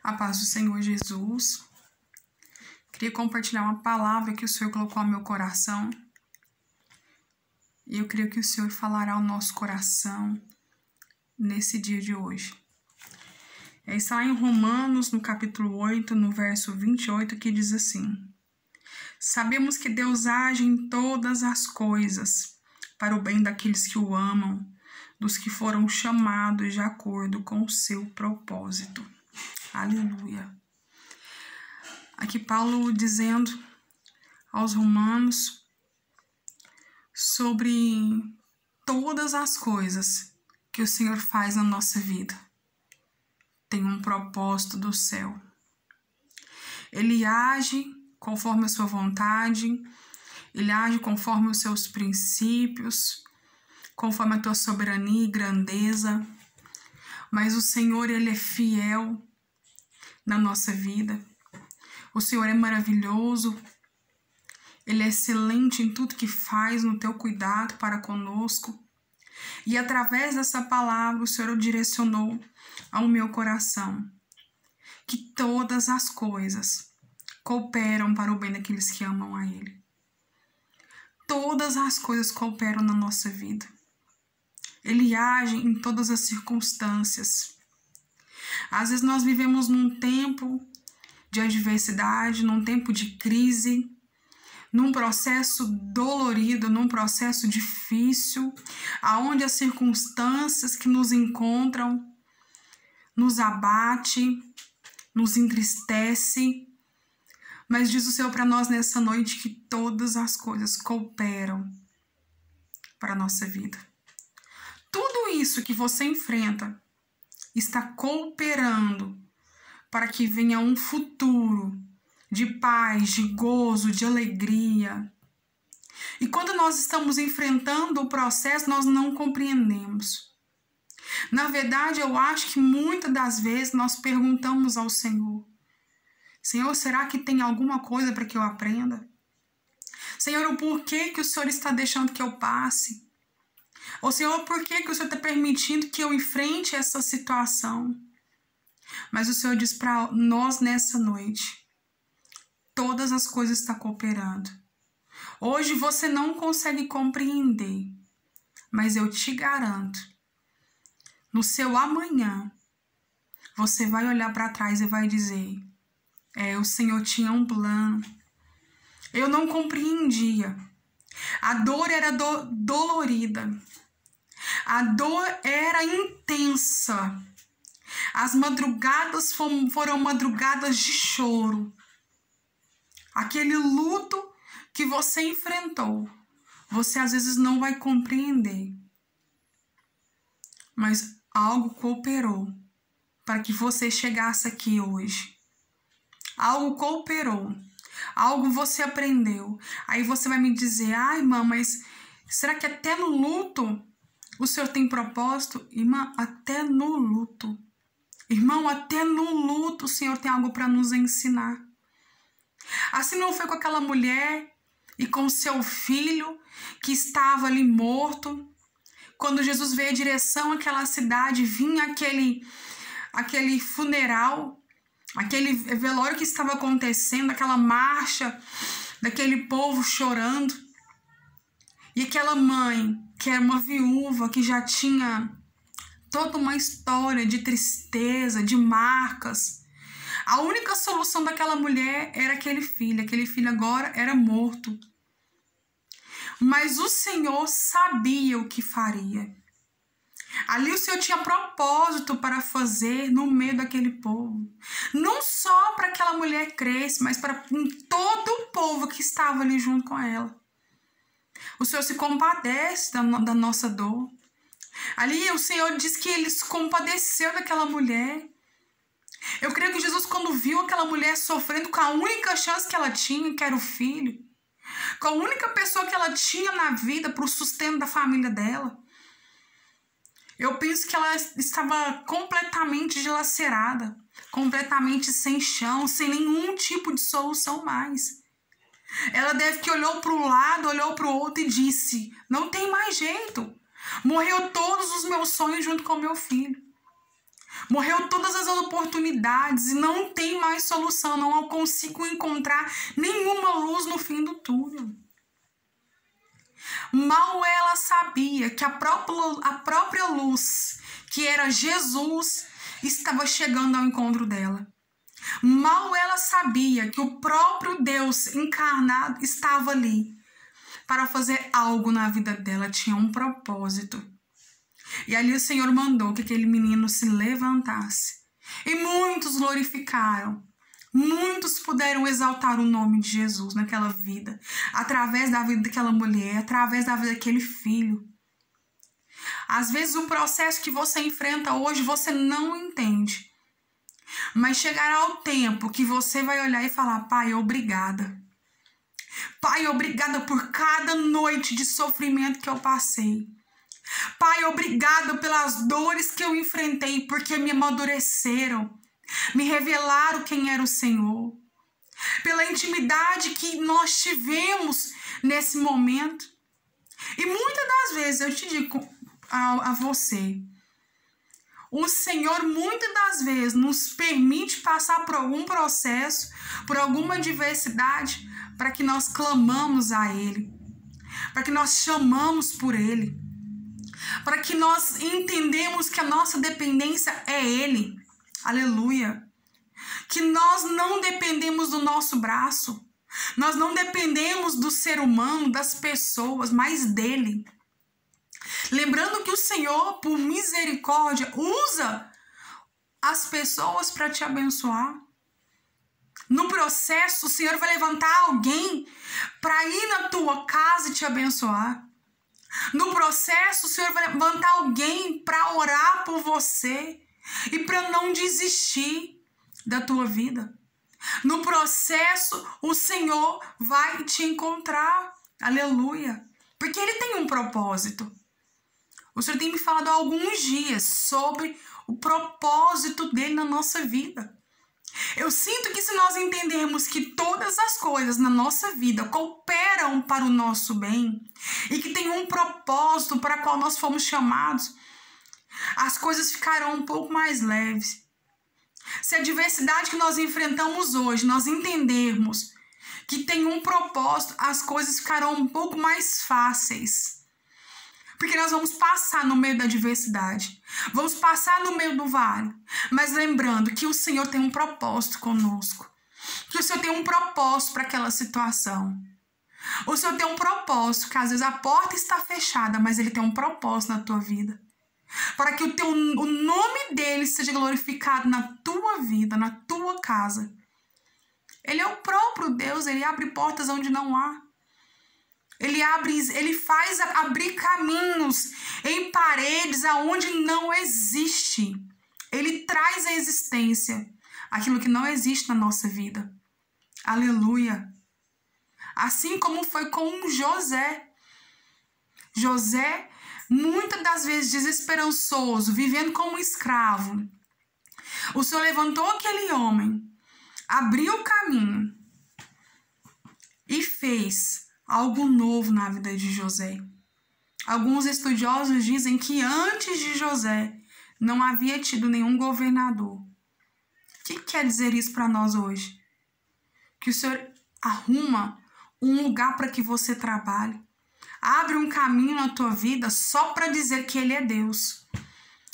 A paz do Senhor Jesus. Queria compartilhar uma palavra que o Senhor colocou no meu coração. E eu creio que o Senhor falará ao nosso coração nesse dia de hoje. Está em Romanos, no capítulo 8, no verso 28, que diz assim: Sabemos que Deus age em todas as coisas para o bem daqueles que o amam, dos que foram chamados de acordo com o seu propósito. Aleluia. Aqui Paulo dizendo aos romanos sobre todas as coisas que o Senhor faz na nossa vida. Tem um propósito do céu. Ele age conforme a sua vontade, ele age conforme os seus princípios, conforme a tua soberania e grandeza. Mas o Senhor, ele é fiel na nossa vida. O Senhor é maravilhoso. Ele é excelente em tudo que faz, no teu cuidado para conosco. E através dessa palavra, o Senhor direcionou ao meu coração que todas as coisas cooperam para o bem daqueles que amam a Ele. Todas as coisas cooperam na nossa vida. Ele age em todas as circunstâncias. Às vezes nós vivemos num tempo de adversidade, num tempo de crise, num processo dolorido, num processo difícil, aonde as circunstâncias que nos encontram nos abate, nos entristece. Mas diz o Senhor para nós nessa noite que todas as coisas cooperam para a nossa vida. Tudo isso que você enfrenta está cooperando para que venha um futuro de paz, de gozo, de alegria. E quando nós estamos enfrentando o processo, nós não compreendemos. Na verdade, eu acho que muitas das vezes nós perguntamos ao Senhor: Senhor, será que tem alguma coisa para que eu aprenda? Senhor, o porquê que o Senhor está deixando que eu passe? Ou Senhor, por que o Senhor está permitindo que eu enfrente essa situação? Mas o Senhor diz para nós nessa noite: todas as coisas estão cooperando. Hoje você não consegue compreender, mas eu te garanto, no seu amanhã, você vai olhar para trás e vai dizer: o Senhor tinha um plano. Eu não compreendia. A dor era dolorida. A dor era intensa. As madrugadas foram madrugadas de choro. Aquele luto que você enfrentou, você às vezes não vai compreender. Mas algo cooperou para que você chegasse aqui hoje. Algo cooperou. Algo você aprendeu. Aí você vai me dizer: irmã, mas será que até no luto o Senhor tem propósito? Irmã, até no luto. Irmão, até no luto o Senhor tem algo para nos ensinar. Assim não foi com aquela mulher e com seu filho que estava ali morto. Quando Jesus veio em direção àquela cidade, vinha aquele funeral, aquele velório que estava acontecendo, aquela marcha daquele povo chorando. E aquela mãe, que era uma viúva, que já tinha toda uma história de tristeza, de marcas. A única solução daquela mulher era aquele filho agora era morto. Mas o Senhor sabia o que faria. Ali o Senhor tinha propósito para fazer no meio daquele povo. Não só para aquela mulher crescer, mas para todo o povo que estava ali junto com ela. O Senhor se compadece da nossa dor. Ali o Senhor diz que Ele se compadeceu daquela mulher. Eu creio que Jesus, quando viu aquela mulher sofrendo com a única chance que ela tinha, que era o filho, com a única pessoa que ela tinha na vida para o sustento da família dela, eu penso que ela estava completamente dilacerada, completamente sem chão, sem nenhum tipo de solução mais. Ela deve que olhou para um lado, olhou para o outro e disse: não tem mais jeito. Morreu todos os meus sonhos junto com o meu filho. Morreu todas as oportunidades e não tem mais solução. Não consigo encontrar nenhuma luz no fim do túnel. Mal ela sabia que a própria luz, que era Jesus, estava chegando ao encontro dela. Mal ela sabia que o próprio Deus encarnado estava ali para fazer algo na vida dela, tinha um propósito. E ali o Senhor mandou que aquele menino se levantasse. E muitos glorificaram. Muitos puderam exaltar o nome de Jesus naquela vida, através da vida daquela mulher, através da vida daquele filho. Às vezes o processo que você enfrenta hoje você não entende. Mas chegará o tempo que você vai olhar e falar: Pai, obrigada. Pai, obrigada por cada noite de sofrimento que eu passei. Pai, obrigada pelas dores que eu enfrentei, porque me amadureceram, me revelaram quem era o Senhor. Pela intimidade que nós tivemos nesse momento. E muitas das vezes, eu te digo a você, o Senhor muitas das vezes nos permite passar por algum processo, por alguma adversidade, para que nós clamamos a Ele, para que nós chamamos por Ele, para que nós entendemos que a nossa dependência é Ele. Aleluia. Que nós não dependemos do nosso braço, nós não dependemos do ser humano, das pessoas, mas dele. Lembrando que o Senhor, por misericórdia, usa as pessoas para te abençoar. No processo, o Senhor vai levantar alguém para ir na tua casa e te abençoar. No processo, o Senhor vai levantar alguém para orar por você e para não desistir da tua vida. No processo, o Senhor vai te encontrar. Aleluia. Porque Ele tem um propósito. O Senhor tem me falado há alguns dias sobre o propósito dele na nossa vida. Eu sinto que se nós entendermos que todas as coisas na nossa vida cooperam para o nosso bem e que tem um propósito para o qual nós fomos chamados, as coisas ficarão um pouco mais leves. Se a adversidade que nós enfrentamos hoje, nós entendermos que tem um propósito, as coisas ficarão um pouco mais fáceis. Porque nós vamos passar no meio da adversidade. Vamos passar no meio do vale. Mas lembrando que o Senhor tem um propósito conosco. Que o Senhor tem um propósito para aquela situação. O Senhor tem um propósito, que às vezes a porta está fechada, mas Ele tem um propósito na tua vida. Para que o nome dele seja glorificado na tua vida, na tua casa. Ele é o próprio Deus, Ele abre portas onde não há. Ele faz abrir caminhos em paredes aonde não existe. Ele traz à existência aquilo que não existe na nossa vida. Aleluia. Assim como foi com José. José, muitas das vezes desesperançoso, vivendo como escravo. O Senhor levantou aquele homem, abriu o caminho e fez algo novo na vida de José. Alguns estudiosos dizem que antes de José não havia tido nenhum governador. O que quer dizer isso para nós hoje? Que o Senhor arruma um lugar para que você trabalhe. Abre um caminho na tua vida só para dizer que Ele é Deus.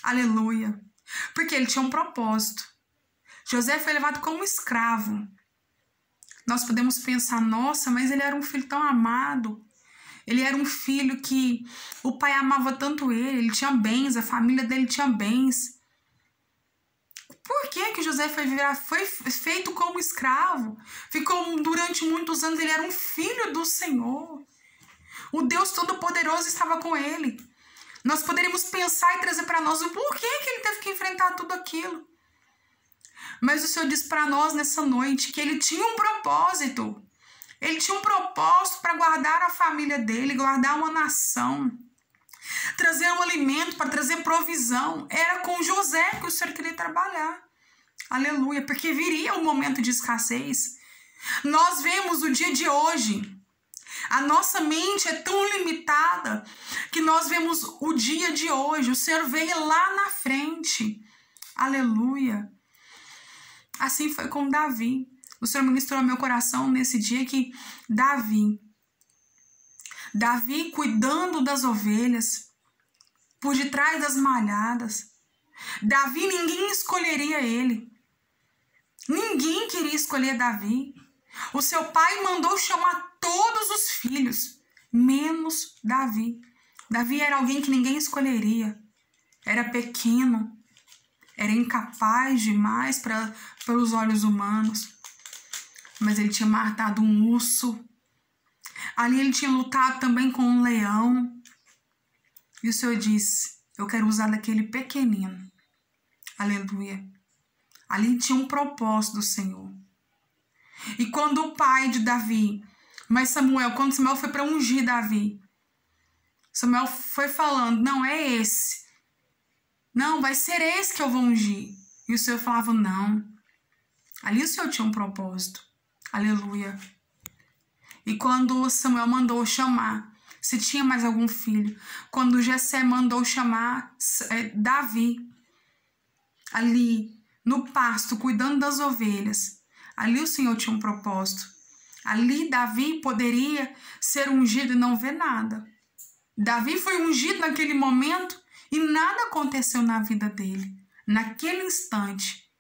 Aleluia. Porque Ele tinha um propósito. José foi levado como escravo. Nós podemos pensar, nossa, mas ele era um filho tão amado. Ele era um filho que o pai amava tanto ele tinha bens, a família dele tinha bens. Por que José foi feito como escravo? Ficou durante muitos anos, ele era um filho do Senhor. O Deus Todo-Poderoso estava com ele. Nós poderíamos pensar e trazer para nós o porquê que ele teve que enfrentar tudo aquilo. Mas o Senhor diz para nós nessa noite que Ele tinha um propósito. Ele tinha um propósito para guardar a família dele, guardar uma nação. Trazer um alimento, para trazer provisão. Era com José que o Senhor queria trabalhar. Aleluia, porque viria um momento de escassez. Nós vemos o dia de hoje. A nossa mente é tão limitada que nós vemos o dia de hoje. O Senhor veio lá na frente. Aleluia. Assim foi com Davi. O Senhor ministrou ao meu coração nesse dia que Davi cuidando das ovelhas, por detrás das malhadas. Davi, ninguém escolheria ele. Ninguém queria escolher Davi. O seu pai mandou chamar todos os filhos, menos Davi. Davi era alguém que ninguém escolheria. Era pequeno, era incapaz demais pelos olhos humanos. Mas ele tinha matado um urso. Ali ele tinha lutado também com um leão. E o Senhor disse, eu quero usar daquele pequenino. Aleluia. Ali tinha um propósito do Senhor. E quando o pai de Davi, quando Samuel foi para ungir Davi, Samuel foi falando, não, é esse. Não, vai ser esse que eu vou ungir. E o Senhor falava, não. Ali o Senhor tinha um propósito. Aleluia. E quando Samuel mandou chamar, se tinha mais algum filho, quando Jessé mandou chamar Davi, ali no pasto, cuidando das ovelhas, ali o Senhor tinha um propósito. Ali Davi poderia ser ungido e não ver nada. Davi foi ungido naquele momento e nada aconteceu na vida dele, naquele instante.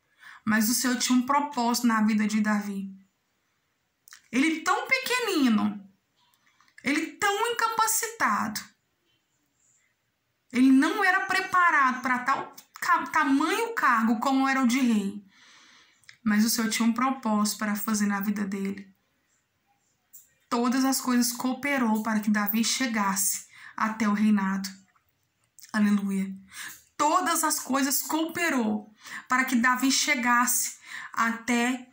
Mas o Senhor tinha um propósito na vida de Davi. Ele tão pequenino, ele tão incapacitado, ele não era preparado para tal tamanho cargo como era o de rei. Mas o Senhor tinha um propósito para fazer na vida dele. Todas as coisas cooperou para que Davi chegasse até o reinado. Aleluia. Todas as coisas cooperou para que Davi chegasse até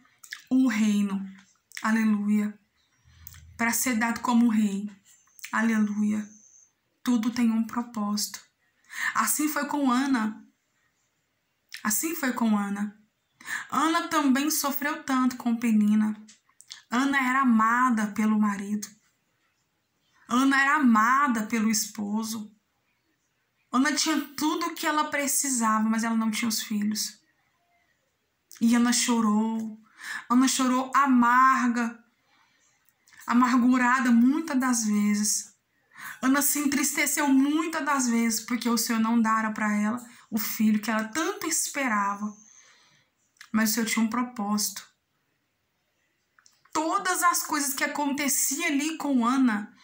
o reino. Aleluia. Para ser dado como rei. Aleluia. Tudo tem um propósito. Assim foi com Ana. Assim foi com Ana. Ana também sofreu tanto com Penina. Ana era amada pelo marido. Ana era amada pelo esposo. Ana tinha tudo o que ela precisava, mas ela não tinha os filhos. E Ana chorou. Ana chorou amargurada muitas das vezes. Ana se entristeceu muitas das vezes porque o Senhor não dara para ela o filho que ela tanto esperava. Mas o Senhor tinha um propósito. Todas as coisas que aconteciam ali com Ana,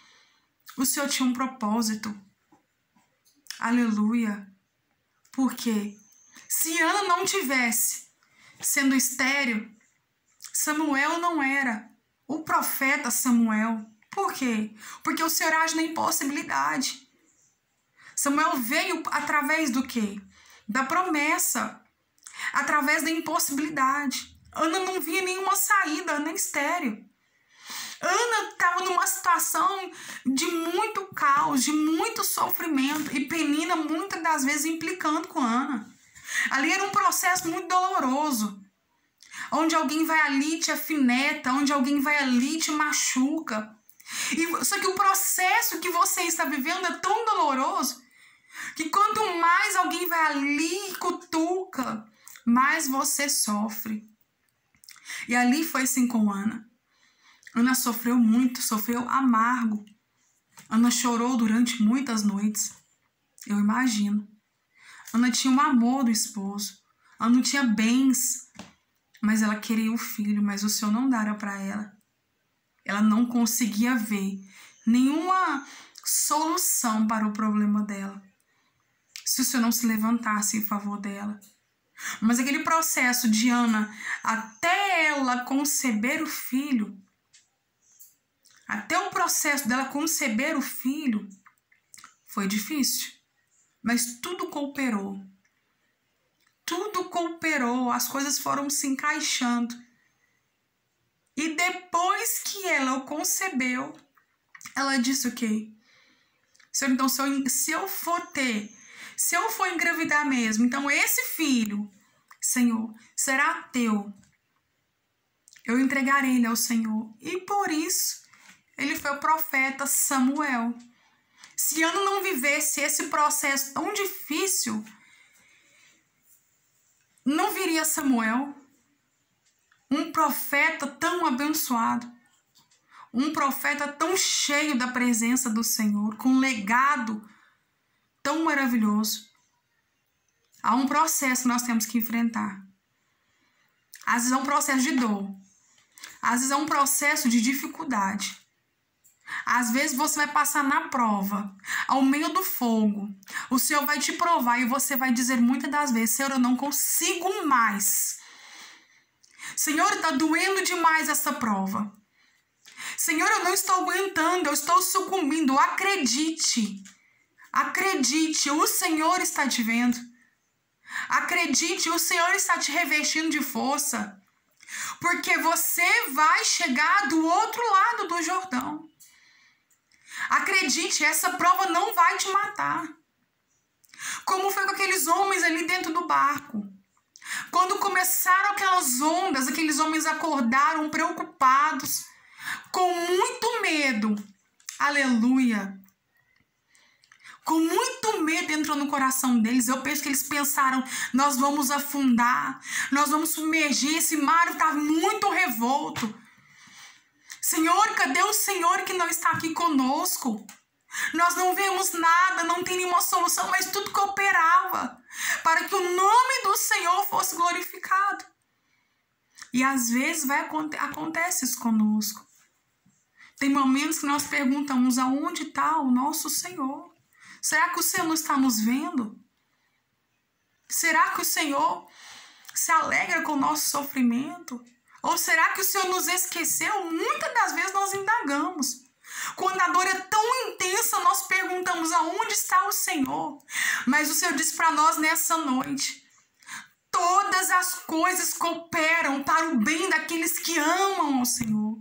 o Senhor tinha um propósito. Aleluia. Porque se Ana não tivesse sendo estéril, Samuel não era o profeta Samuel. Por quê? Porque o Senhor age na impossibilidade. Samuel veio através do quê? Da promessa. Através da impossibilidade. Ana não via nenhuma saída, Ana é estéril. Ana estava numa situação de muito caos, de muito sofrimento. E Penina muitas das vezes implicando com Ana. Ali era um processo muito doloroso. Onde alguém vai ali e te afineta, onde alguém vai ali e te machuca. Só que o processo que você está vivendo é tão doloroso que quanto mais alguém vai ali e cutuca, mais você sofre. E ali foi assim com Ana. Ana sofreu muito, sofreu amargo. Ana chorou durante muitas noites. Eu imagino. Ana tinha o amor do esposo. Ana tinha bens. Mas ela queria o filho, mas o Senhor não dara para ela. Ela não conseguia ver nenhuma solução para o problema dela. Se o Senhor não se levantasse em favor dela. Mas aquele processo de Ana, até ela conceber o filho, até o processo dela conceber o filho, foi difícil. Mas tudo cooperou. Tudo cooperou, as coisas foram se encaixando. E depois que ela o concebeu, ela disse o quê? Senhor, então, se eu for engravidar mesmo, então esse filho, Senhor, será teu. Eu entregarei ele ao Senhor. E por isso, ele foi o profeta Samuel. Se Ana não vivesse esse processo tão difícil, não viria Samuel, um profeta tão abençoado, um profeta tão cheio da presença do Senhor, com um legado tão maravilhoso. Há um processo que nós temos que enfrentar. Às vezes é um processo de dor. Às vezes é um processo de dificuldade. Às vezes você vai passar na prova, ao meio do fogo. O Senhor vai te provar e você vai dizer muitas das vezes: Senhor, eu não consigo mais. Senhor, está doendo demais essa prova. Senhor, eu não estou aguentando, eu estou sucumbindo. Acredite. Acredite, o Senhor está te vendo. Acredite, o Senhor está te revestindo de força. Porque você vai chegar do outro lado do Jordão. Acredite, essa prova não vai te matar. Como foi com aqueles homens ali dentro do barco. Quando começaram aquelas ondas, aqueles homens acordaram preocupados, com muito medo. Aleluia. Com muito medo entrou no coração deles. Eu penso que eles pensaram: nós vamos afundar, nós vamos submergir, esse mar está muito revolto. Senhor, cadê o Senhor que não está aqui conosco? Nós não vemos nada, não tem nenhuma solução, mas tudo cooperava para que o nome do Senhor fosse glorificado. E às vezes acontece isso conosco. Tem momentos que nós perguntamos: aonde está o nosso Senhor? Será que o Senhor não está nos vendo? Será que o Senhor se alegra com o nosso sofrimento? Ou será que o Senhor nos esqueceu? Muitas das vezes nós indagamos. Quando a dor é tão intensa, nós perguntamos: aonde está o Senhor? Mas o Senhor diz para nós nessa noite: todas as coisas cooperam para o bem daqueles que amam ao Senhor.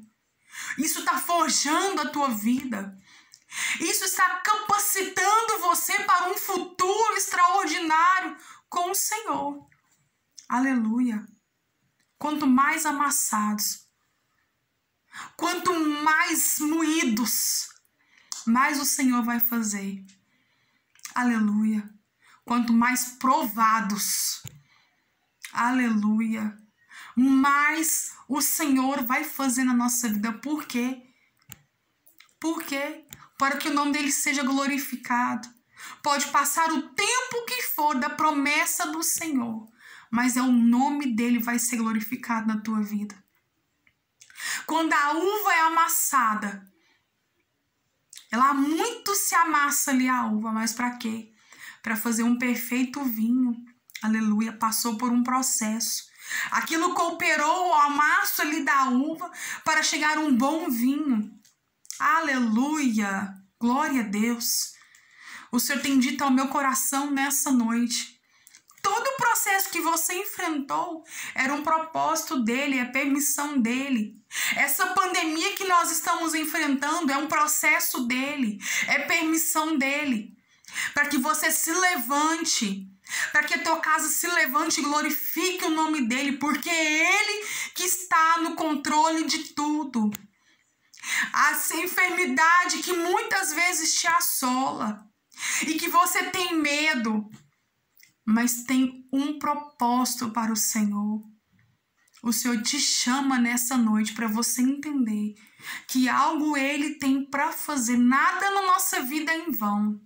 Isso está forjando a tua vida. Isso está capacitando você para um futuro extraordinário com o Senhor. Aleluia. Quanto mais amassados, quanto mais moídos, mais o Senhor vai fazer. Aleluia. Quanto mais provados, aleluia, mais o Senhor vai fazer na nossa vida. Por quê? Por quê? Para que o nome dele seja glorificado. Pode passar o tempo que for da promessa do Senhor, mas o nome dele vai ser glorificado na tua vida. Quando a uva é amassada, ela muito se amassa ali a uva, mas para quê? Para fazer um perfeito vinho. Aleluia, passou por um processo. Aquilo cooperou o amasso ali da uva para chegar a um bom vinho. Aleluia, glória a Deus. O Senhor tem dito ao meu coração nessa noite: todo o processo que você enfrentou era um propósito dele, é permissão dele. Essa pandemia que nós estamos enfrentando é um processo dele, é permissão dele. Para que você se levante, para que a tua casa se levante e glorifique o nome dele, porque é ele que está no controle de tudo. Essa enfermidade que muitas vezes te assola e que você tem medo, mas tem um propósito para o Senhor. O Senhor te chama nessa noite para você entender que algo ele tem para fazer. Nada na nossa vida é em vão.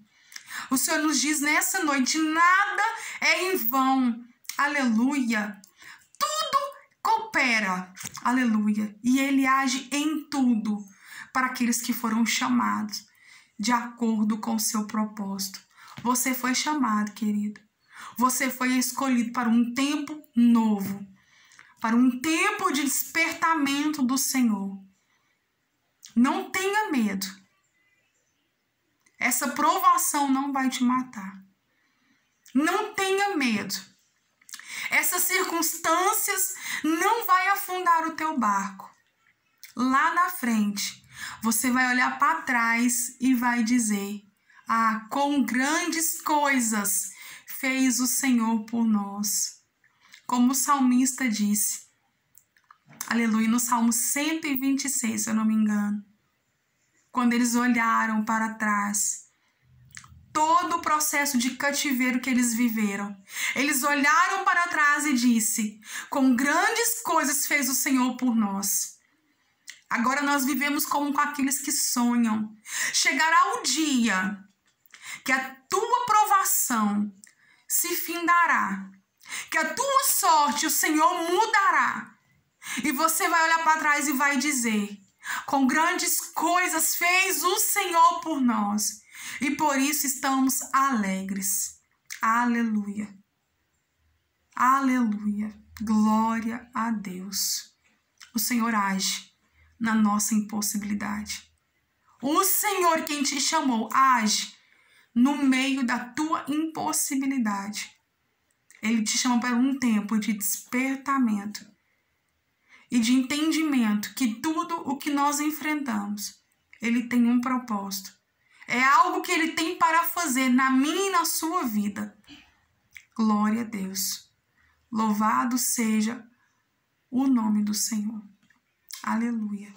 O Senhor nos diz nessa noite: nada é em vão. Aleluia. Tudo coopera. Aleluia. E ele age em tudo para aqueles que foram chamados de acordo com o seu propósito. Você foi chamado, querido. Você foi escolhido para um tempo novo, para um tempo de despertamento do Senhor. Não tenha medo. Essa provação não vai te matar. Não tenha medo. Essas circunstâncias não vai afundar o teu barco. Lá na frente, você vai olhar para trás e vai dizer: ah, quão grandes coisas fez o Senhor por nós. Como o salmista disse, aleluia, no Salmo 126, se eu não me engano, quando eles olharam para trás, todo o processo de cativeiro que eles viveram. Eles olharam para trás e disse: com grandes coisas fez o Senhor por nós. Agora nós vivemos como com aqueles que sonham. Chegará o dia que a tua provação se findará, que a tua sorte o Senhor mudará. E você vai olhar para trás e vai dizer: com grandes coisas fez o Senhor por nós. E por isso estamos alegres. Aleluia. Aleluia. Glória a Deus. O Senhor age na nossa impossibilidade. O Senhor, quem te chamou, age no meio da tua impossibilidade. Ele te chama para um tempo de despertamento e de entendimento que tudo o que nós enfrentamos, ele tem um propósito. É algo que ele tem para fazer na minha e na sua vida. Glória a Deus. Louvado seja o nome do Senhor. Aleluia.